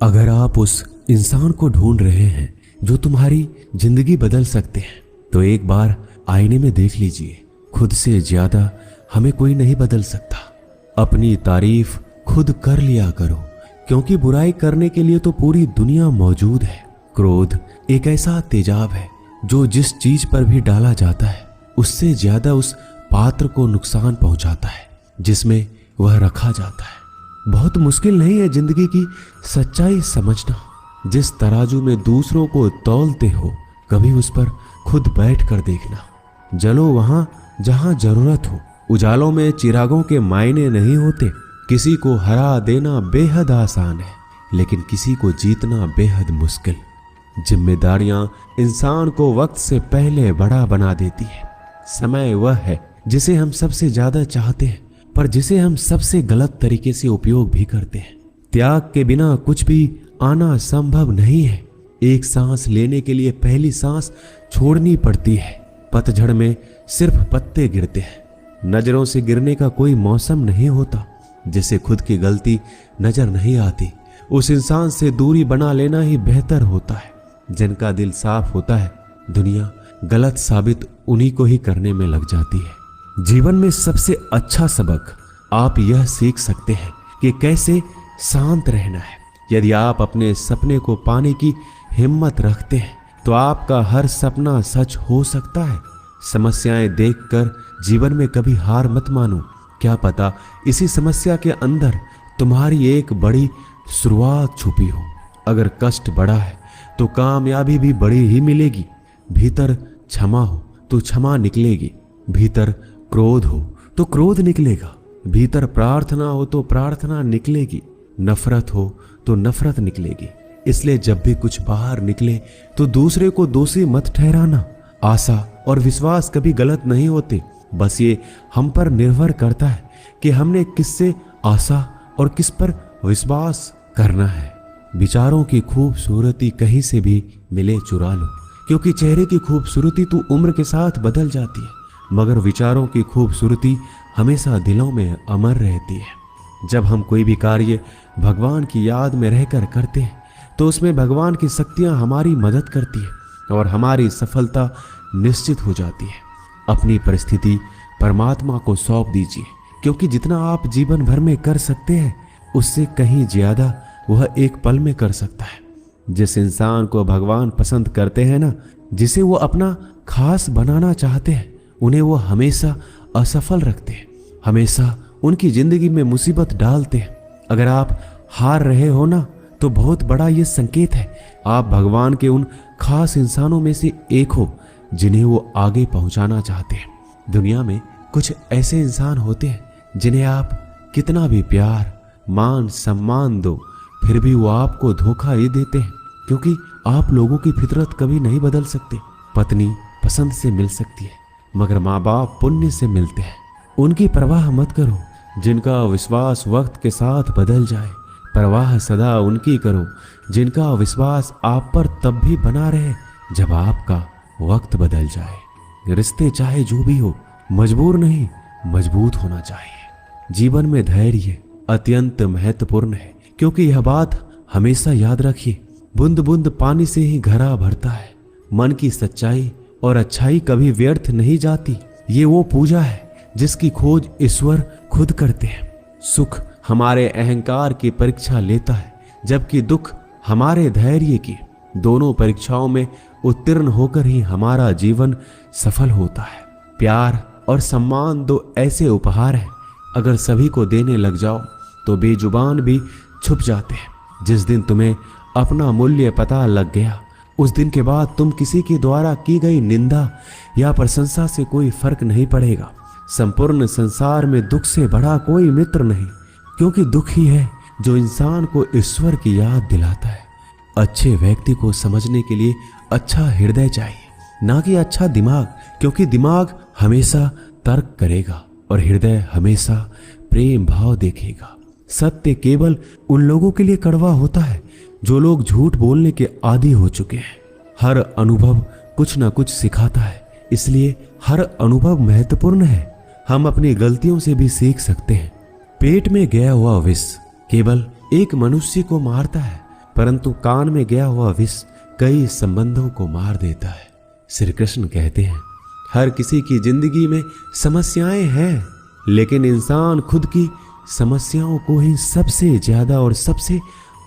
अगर आप उस इंसान को ढूंढ रहे हैं जो तुम्हारी जिंदगी बदल सकते हैं, तो एक बार आईने में देख लीजिए। खुद से ज्यादा हमें कोई नहीं बदल सकता। अपनी तारीफ खुद कर लिया करो, क्योंकि बुराई करने के लिए तो पूरी दुनिया मौजूद है। क्रोध एक ऐसा तेजाब है जो जिस चीज पर भी डाला जाता है उससे ज्यादा उस पात्र को नुकसान पहुंचाता है जिसमें वह रखा जाता है। बहुत मुश्किल नहीं है जिंदगी की सच्चाई समझना। जिस तराजू में दूसरों को तौलते हो, कभी उस पर खुद बैठ कर देखना। जलो वहां जहां जरूरत हो। उजालों में चिरागों के मायने नहीं होते। किसी को हरा देना बेहद आसान है, लेकिन किसी को जीतना बेहद मुश्किल। जिम्मेदारियां इंसान को वक्त से पहले बड़ा बना देती है। समय वह है जिसे हम सबसे ज्यादा चाहते हैं, पर जिसे हम सबसे गलत तरीके से उपयोग भी करते हैं। त्याग के बिना कुछ भी आना संभव नहीं है। एक सांस लेने के लिए पहली सांस छोड़नी पड़ती है। पतझड़ में सिर्फ पत्ते गिरते हैं। नजरों से गिरने का कोई मौसम नहीं होता। जिसे खुद की गलती नजर नहीं आती, उस इंसान से दूरी बना लेना ही बेहतर होता है। जिनका दिल साफ होता है, दुनिया गलत साबित उन्हीं को ही करने में लग जाती है। जीवन में सबसे अच्छा सबक आप यह सीख सकते हैं कि कैसे शांत रहना है। यदि आप अपने सपने को पाने की हिम्मत रखते हैं, तो आपका हर सपना सच हो सकता है। समस्याएं देखकर जीवन में कभी हार मत मानो। क्या पता इसी समस्या के अंदर तुम्हारी एक बड़ी शुरुआत छुपी हो। अगर कष्ट बड़ा है तो कामयाबी भी बड़ी ही मिलेगी। भीतर क्षमा हो तो क्षमा निकलेगी। भीतर क्रोध हो तो क्रोध निकलेगा। भीतर प्रार्थना हो तो प्रार्थना निकलेगी। नफरत हो तो नफरत निकलेगी। इसलिए जब भी कुछ बाहर निकले तो दूसरे को दोषी मत ठहराना। आशा और विश्वास कभी गलत नहीं होते। बस ये हम पर निर्भर करता है कि हमने किससे आशा और किस पर विश्वास करना है। विचारों की खूबसूरती कहीं से भी मिले चुरा लो, क्योंकि चेहरे की खूबसूरती तो उम्र के साथ बदल जाती है, मगर विचारों की खूबसूरती हमेशा दिलों में अमर रहती है। जब हम कोई भी कार्य भगवान की याद में रहकर करते हैं, तो उसमें भगवान की शक्तियां हमारी मदद करती है और हमारी सफलता निश्चित हो जाती है। अपनी परिस्थिति परमात्मा को सौंप दीजिए, क्योंकि जितना आप जीवन भर में कर सकते हैं, उससे कहीं ज्यादा वह एक पल में कर सकता है। जिस इंसान को भगवान पसंद करते हैं ना, जिसे वो अपना खास बनाना चाहते हैं, उन्हें वो हमेशा असफल रखते हैं, हमेशा उनकी जिंदगी में मुसीबत डालते हैं। अगर आप हार रहे हो ना, तो बहुत बड़ा ये संकेत है आप भगवान के उन खास इंसानों में से एक हो जिन्हें वो आगे पहुंचाना चाहते हैं। दुनिया में कुछ ऐसे इंसान होते हैं जिन्हें आप कितना भी प्यार मान सम्मान दो, फिर भी वो आपको धोखा ही देते हैं, क्योंकि आप लोगों की फितरत कभी नहीं बदल सकते। पत्नी पसंद से मिल सकती है, मगर माँ बाप पुण्य से मिलते हैं। उनकी परवाह मत करो जिनका विश्वास वक्त के साथ बदल जाए। परवाह सदा उनकी करो जिनका विश्वास आप पर तब भी बना रहे जब आपका वक्त बदल जाए। रिश्ते चाहे जो भी हो, मजबूर नहीं मजबूत होना चाहिए। जीवन में धैर्य अत्यंत महत्वपूर्ण है, क्योंकि यह बात हमेशा याद रखिए, बूंद बूंद पानी से ही घड़ा भरता है। मन की सच्चाई और अच्छाई कभी व्यर्थ नहीं जाती। ये वो पूजा है जिसकी खोज ईश्वर खुद करते हैं। सुख हमारे अहंकार की परीक्षा लेता है, जबकि दुख हमारे धैर्य की। दोनों परीक्षाओं में उत्तीर्ण होकर ही हमारा जीवन सफल होता है। प्यार और सम्मान दो ऐसे उपहार हैं, अगर सभी को देने लग जाओ तो बेजुबान भी छुप जाते हैं। जिस दिन तुम्हें अपना मूल्य पता लग गया, उस दिन के बाद तुम किसी के द्वारा की गई निंदा या प्रशंसा से कोई फर्क नहीं पड़ेगा। संपूर्ण संसार में दुख से बड़ा कोई मित्र नहीं, क्योंकि दुख ही है जो इंसान को ईश्वर की याद दिलाता है। अच्छे व्यक्ति को समझने के लिए अच्छा हृदय चाहिए, ना कि अच्छा दिमाग, क्योंकि दिमाग हमेशा तर्क करेगा और हृदय हमेशा प्रेम भाव देखेगा। सत्य केवल उन लोगों के लिए कड़वा होता है जो लोग झूठ बोलने के आदी हो चुके हैं। हर अनुभव कुछ ना कुछ सिखाता है, इसलिए हर अनुभव महत्वपूर्ण है। हम अपनी गलतियों से भी सीख सकते हैं। पेट में गया हुआ विष केवल एक मनुष्य को मारता है, परंतु कान में गया हुआ विष कई संबंधों को मार देता है। श्री कृष्ण कहते हैं, हर किसी की जिंदगी में समस्याएं हैं, लेकिन इंसान खुद की समस्याओं को ही सबसे ज्यादा और सबसे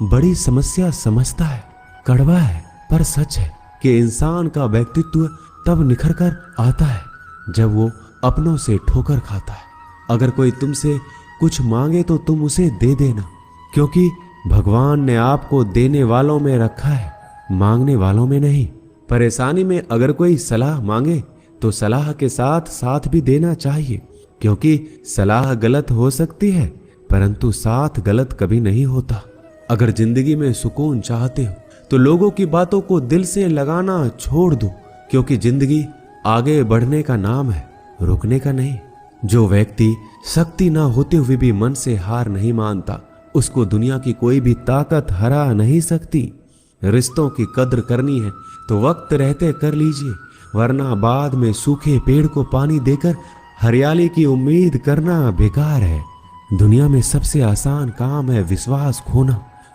बड़ी समस्या समझता है। कड़वा है पर सच है कि इंसान का व्यक्तित्व तब निखर कर आता है जब वो अपनों से ठोकर खाता है। अगर कोई तुमसे कुछ मांगे तो तुम उसे दे देना, क्योंकि भगवान ने आपको देने वालों में रखा है, मांगने वालों में नहीं। परेशानी में अगर कोई सलाह मांगे तो सलाह के साथ साथ भी देना चाहिए, क्योंकि सलाह गलत हो सकती है परंतु साथ गलत कभी नहीं होता। अगर जिंदगी में सुकून चाहते हो तो लोगों की बातों को दिल से लगाना छोड़ दो, क्योंकि जिंदगी आगे बढ़ने का नाम है, रुकने का नहीं। जो व्यक्ति शक्ति ना होते हुए भी मन से हार नहीं मानता, उसको दुनिया की कोई भी ताकत हरा नहीं सकती। रिश्तों की कद्र करनी है तो वक्त रहते कर लीजिए, वरना बाद में सूखे पेड़ को पानी देकर हरियाली की उम्मीद करना बेकार है। दुनिया में सबसे आसान काम है विश्वास खोना,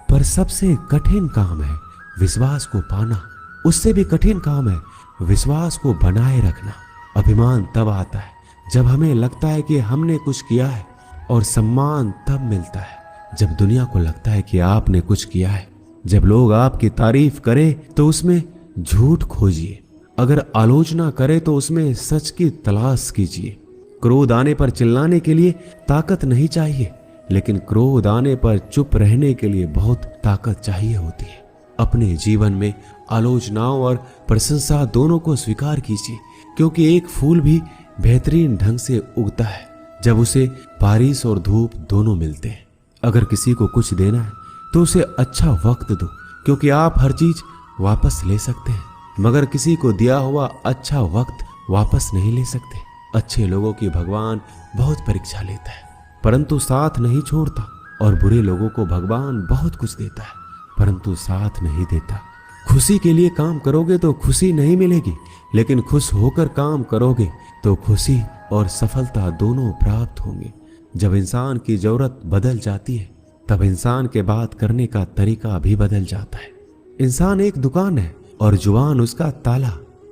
पर सबसे कठिन काम है विश्वास को पाना। उससे भी कठिन काम है विश्वास को बनाए रखना। अभिमान तब आता है जब हमें लगता है कि हमने कुछ किया है, और सम्मान तब मिलता है जब दुनिया को लगता है कि आपने कुछ किया है। जब लोग आपकी तारीफ करें तो उसमें झूठ खोजिए, अगर आलोचना करे तो उसमें सच की तलाश कीजिए। क्रोध आने पर चिल्लाने के लिए ताकत नहीं चाहिए, लेकिन क्रोध आने पर चुप रहने के लिए बहुत ताकत चाहिए होती है। अपने जीवन में आलोचनाओं और प्रशंसा दोनों को स्वीकार कीजिए, क्योंकि एक फूल भी बेहतरीन ढंग से उगता है जब उसे बारिश और धूप दोनों मिलते हैं। अगर किसी को कुछ देना है तो उसे अच्छा वक्त दो, क्योंकि आप हर चीज वापस ले सकते हैं, मगर किसी को दिया हुआ अच्छा वक्त वापस नहीं ले सकते। अच्छे लोगों की भगवान बहुत परीक्षा लेता है परंतु साथ नहीं छोड़ता, और बुरे लोगों को भगवान बहुत कुछ देता है परंतु साथ नहीं देता। खुशी के लिए काम करोगे तो खुशी नहीं मिलेगी, लेकिन खुश होकर काम करोगे तो खुशी और सफलता दोनों प्राप्त होंगे। जब इंसान की जरूरत बदल जाती है तब इंसान के बात करने का तरीका भी बदल जाता है। इंसान एक दुकान है और जुबान उसका ताला।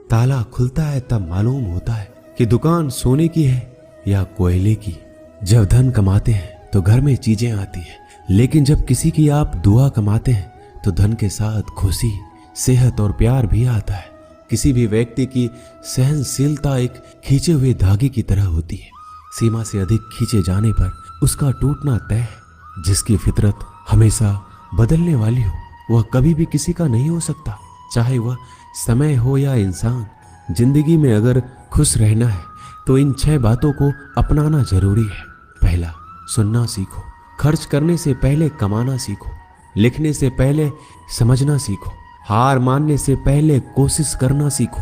ताला खुलता है तब मालूम होता है कि दुकान सोने की है या कोयले की। जब धन कमाते हैं तो घर में चीजें आती हैं, लेकिन जब किसी की आप दुआ कमाते हैं तो धन के साथ खुशी, सेहत और प्यार भी आता है। किसी भी व्यक्ति की सहनशीलता एक खींचे हुए धागे की तरह होती है। सीमा से अधिक खींचे जाने पर उसका टूटना तय है। जिसकी फितरत हमेशा बदलने वाली हो वह कभी भी किसी का नहीं हो सकता, चाहे वह समय हो या इंसान। जिंदगी में अगर खुश रहना है तो इन 6 बातों को अपनाना जरूरी है। पहला, सुनना सीखो। खर्च करने से पहले कमाना सीखो। लिखने से पहले समझना सीखो। हार मानने से पहले कोशिश करना सीखो।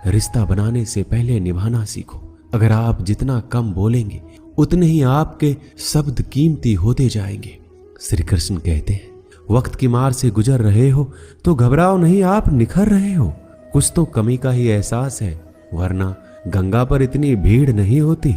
रिश्ता बनाने से पहले निभाना सीखो। अगर आप जितना कम बोलेंगे उतने ही आपके शब्द कीमती होते जाएंगे। श्री कृष्ण कहते हैं, वक्त की मार से गुजर रहे हो तो घबराओ नहीं, आप निखर रहे हो। कुछ तो कमी का ही एहसास है, वरना गंगा पर इतनी भीड़ नहीं होती।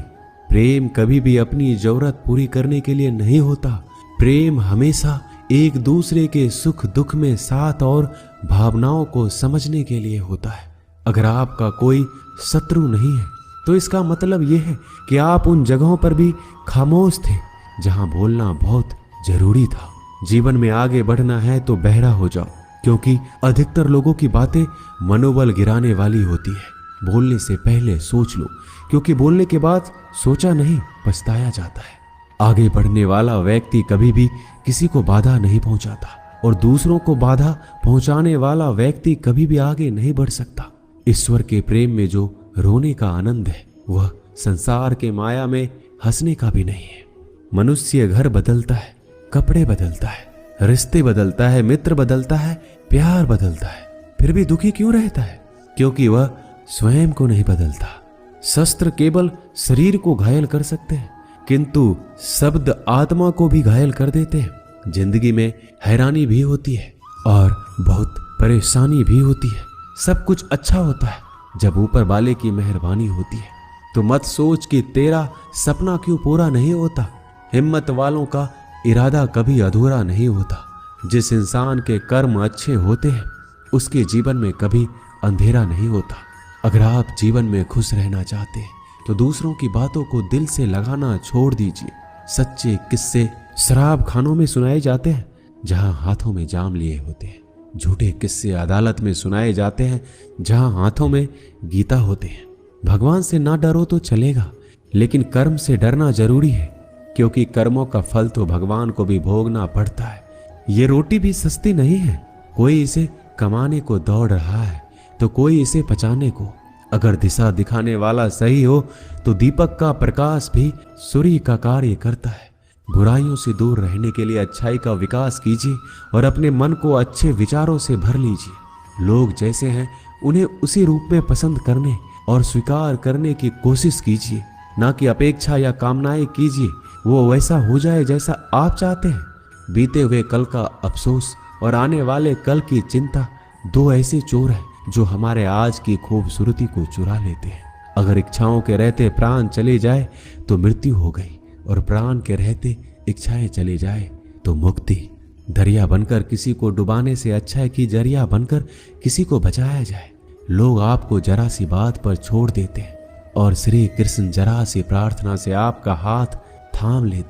प्रेम कभी भी अपनी जरूरत पूरी करने के लिए नहीं होता। प्रेम हमेशा एक दूसरे के सुख दुख में साथ और भावनाओं को समझने के लिए होता है। अगर आपका कोई शत्रु नहीं है तो इसका मतलब यह है कि आप उन जगहों पर भी खामोश थे जहां बोलना बहुत जरूरी था। जीवन में आगे बढ़ना है तो बहरा हो जाओ, क्योंकि अधिकतर लोगों की बातें मनोबल गिराने वाली होती है। बोलने से पहले सोच लो, क्योंकि बोलने के बाद सोचा नहीं पछताया जाता है। आगे बढ़ने वाला व्यक्ति कभी भी किसी को बाधा नहीं पहुंचाता, और दूसरों को बाधा पहुंचाने वाला व्यक्ति कभी भी आगे नहीं बढ़ सकता। ईश्वर के प्रेम में जो रोने का आनंद है वह संसार के माया में हंसने का भी नहीं है। मनुष्य घर बदलता है, कपड़े बदलता है, रिश्ते बदलता है, मित्र बदलता है, प्यार बदलता है, फिर भी दुखी क्यों रहता है? क्योंकि वह स्वयं को नहीं बदलता। शस्त्र केवल शरीर को घायल कर सकते हैं, किंतु शब्द आत्मा को भी घायल कर देते हैं। जिंदगी में हैरानी भी होती है और बहुत परेशानी भी होती है। सब कुछ अच्छा होता है जब ऊपर वाले की मेहरबानी होती है। तो मत सोच कि तेरा सपना क्यों पूरा नहीं होता। हिम्मत वालों का इरादा कभी अधूरा नहीं होता। जिस इंसान के कर्म अच्छे होते हैं उसके जीवन में कभी अंधेरा नहीं होता। अगर आप जीवन में खुश रहना चाहते हैं तो दूसरों की बातों को दिल से लगाना छोड़ दीजिए। सच्चे किस्से शराब खानों में सुनाए जाते हैं जहां हाथों में जाम लिए होते हैं। झूठे किस्से अदालत में सुनाए जाते हैं जहां हाथों में गीता होते हैं। भगवान से ना डरो तो चलेगा, लेकिन कर्म से डरना जरूरी है, क्योंकि कर्मों का फल तो भगवान को भी भोगना पड़ता है। ये रोटी भी सस्ती नहीं है। कोई इसे कमाने को दौड़ रहा है तो कोई इसे पचाने को। अगर दिशा दिखाने वाला सही हो तो दीपक का प्रकाश भी सूर्य का कार्य करता है। बुराइयों से दूर रहने के लिए अच्छाई का विकास कीजिए और अपने मन को अच्छे विचारों से भर लीजिए। लोग जैसे हैं उन्हें उसी रूप में पसंद करने और स्वीकार करने की कोशिश कीजिए, ना कि अपेक्षा या कामनाएं कीजिए वो वैसा हो जाए जैसा आप चाहते हैं। बीते हुए कल का अफसोस और आने वाले कल की चिंता दो ऐसे चोर हैं जो हमारे आज की खूबसूरती को चुरा लेते हैं। अगर इच्छाओं के रहते प्राण चले जाए तो मृत्यु हो गई, और प्राण के रहते इच्छाएं चले जाए तो मुक्ति। दरिया बनकर किसी को डुबाने से अच्छा है कि जरिया बनकर किसी को बचाया जाए। लोग आपको जरा सी बात पर छोड़ देते हैं और श्री कृष्ण जरा सी प्रार्थना से आपका हाथ थाम लेते।